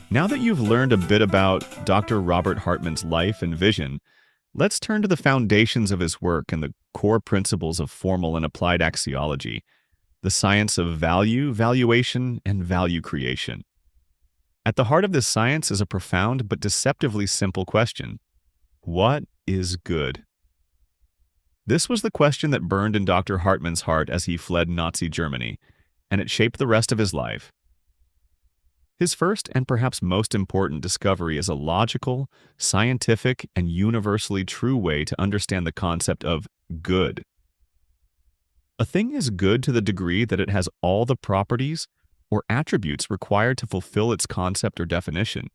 Now that you've learned a bit about Dr. Robert Hartman's life and vision, let's turn to the foundations of his work and the core principles of formal and applied axiology, the science of value, valuation, and value creation. At the heart of this science is a profound but deceptively simple question. What is good? This was the question that burned in Dr. Hartman's heart as he fled Nazi Germany, and it shaped the rest of his life. His first and perhaps most important discovery is a logical, scientific, and universally true way to understand the concept of good. A thing is good to the degree that it has all the properties or attributes required to fulfill its concept or definition.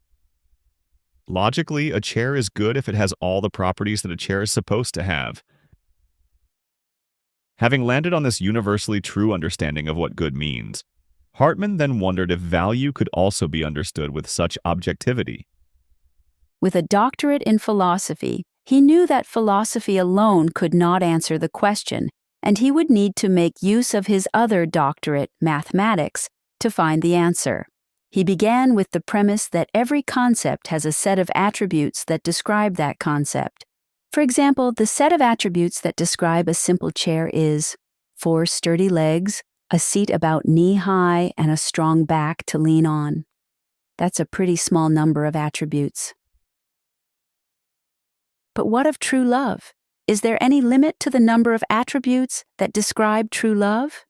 Logically, a chair is good if it has all the properties that a chair is supposed to have. Having landed on this universally true understanding of what good means, Hartman then wondered if value could also be understood with such objectivity. With a doctorate in philosophy, he knew that philosophy alone could not answer the question, and he would need to make use of his other doctorate, mathematics, to find the answer. He began with the premise that every concept has a set of attributes that describe that concept. For example, the set of attributes that describe a simple chair is 4 sturdy legs, a seat about knee-high, and a strong back to lean on. That's a pretty small number of attributes. But what of true love? Is there any limit to the number of attributes that describe true love?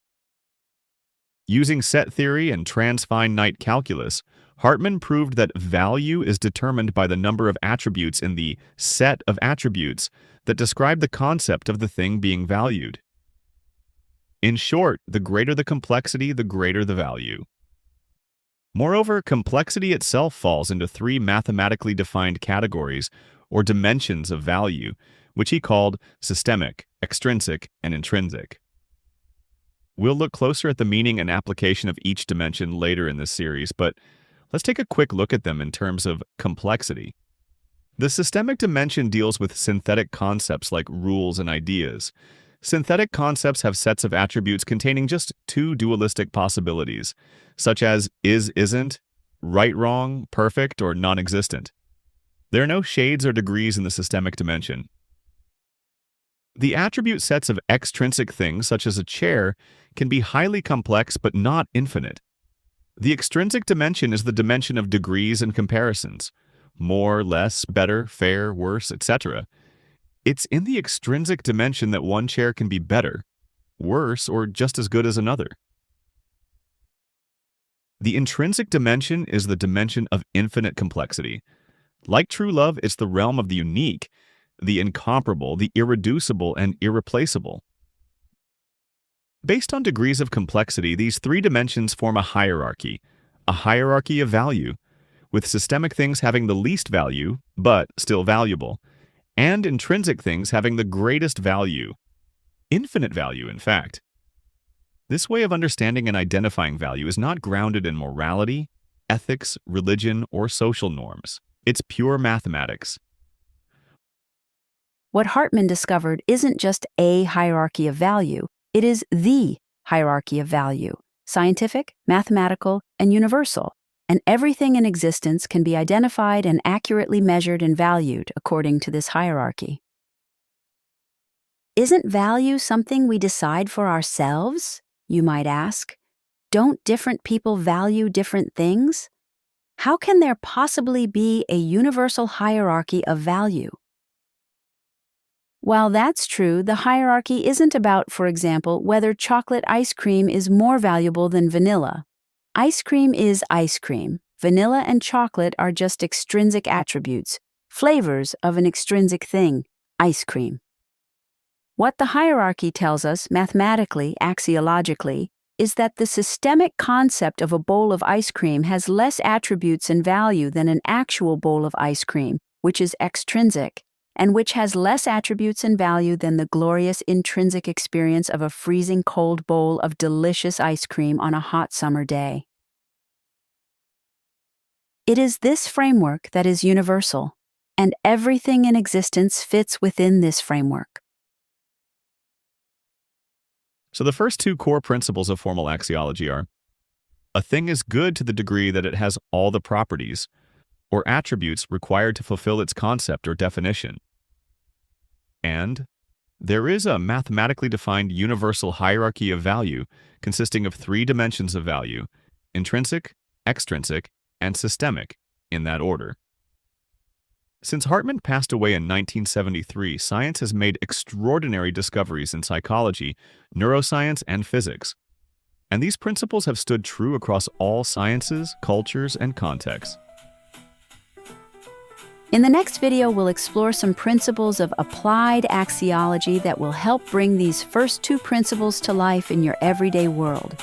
Using set theory and transfinite calculus, Hartman proved that value is determined by the number of attributes in the set of attributes that describe the concept of the thing being valued. In short, the greater the complexity, the greater the value. Moreover, complexity itself falls into 3 mathematically defined categories or dimensions of value, which he called systemic, extrinsic, and intrinsic. We'll look closer at the meaning and application of each dimension later in this series, but let's take a quick look at them in terms of complexity. The systemic dimension deals with synthetic concepts like rules and ideas. Synthetic concepts have sets of attributes containing just 2 dualistic possibilities, such as is-isn't, right-wrong, perfect, or non-existent. There are no shades or degrees in the systemic dimension. The attribute sets of extrinsic things, such as a chair, can be highly complex but not infinite. The extrinsic dimension is the dimension of degrees and comparisons, more, less, better, fair, worse, etc. It's in the extrinsic dimension that one chair can be better, worse, or just as good as another. The intrinsic dimension is the dimension of infinite complexity. Like true love, it's the realm of the unique, the incomparable, the irreducible, and irreplaceable. Based on degrees of complexity, these 3 dimensions form a hierarchy of value, with systemic things having the least value, but still valuable, and intrinsic things having the greatest value, infinite value, in fact. This way of understanding and identifying value is not grounded in morality, ethics, religion, or social norms. It's pure mathematics. What Hartman discovered isn't just a hierarchy of value, it is the hierarchy of value, scientific, mathematical, and universal, and everything in existence can be identified and accurately measured and valued according to this hierarchy. Isn't value something we decide for ourselves? You might ask. Don't different people value different things? How can there possibly be a universal hierarchy of value? While that's true, the hierarchy isn't about, for example, whether chocolate ice cream is more valuable than vanilla. Ice cream is ice cream. Vanilla and chocolate are just extrinsic attributes, flavors of an extrinsic thing, ice cream. What the hierarchy tells us mathematically, axiologically, is that the systemic concept of a bowl of ice cream has less attributes and value than an actual bowl of ice cream, which is extrinsic, and which has less attributes and value than the glorious intrinsic experience of a freezing cold bowl of delicious ice cream on a hot summer day. It is this framework that is universal, and everything in existence fits within this framework. So the first 2 core principles of formal axiology are: A thing is good to the degree that it has all the properties or attributes required to fulfill its concept or definition. And there is a mathematically defined universal hierarchy of value consisting of three dimensions of value: intrinsic, extrinsic, and systemic, in that order. Since Hartman passed away in 1973, science has made extraordinary discoveries in psychology, neuroscience, and physics. And these principles have stood true across all sciences, cultures, and contexts. In the next video, we'll explore some principles of applied axiology that will help bring these first two principles to life in your everyday world.